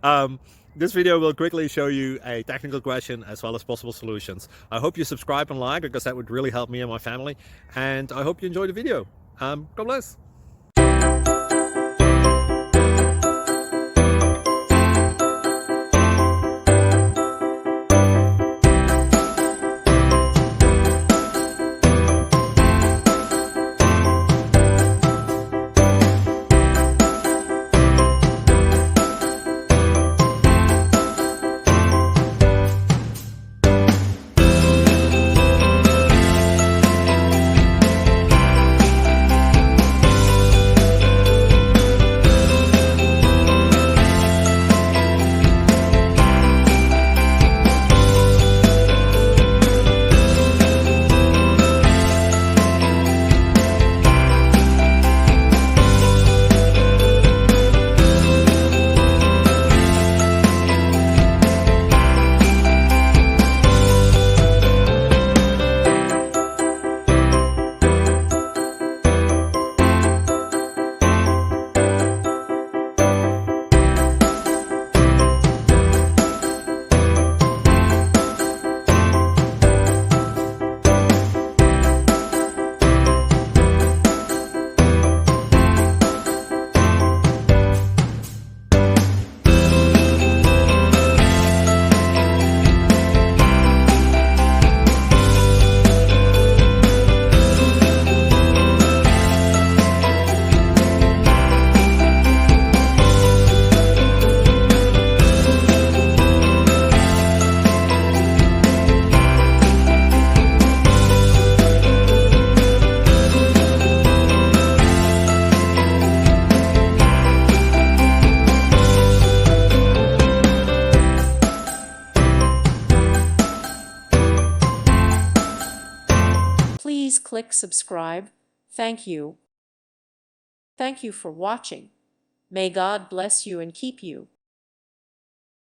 um, this video will quickly show you a technical question as well as possible solutions. I hope you subscribe and like because that would really help me and my family. And I hope you enjoy the video. God bless. Please click subscribe. Thank you. Thank you for watching. May God bless you and keep you.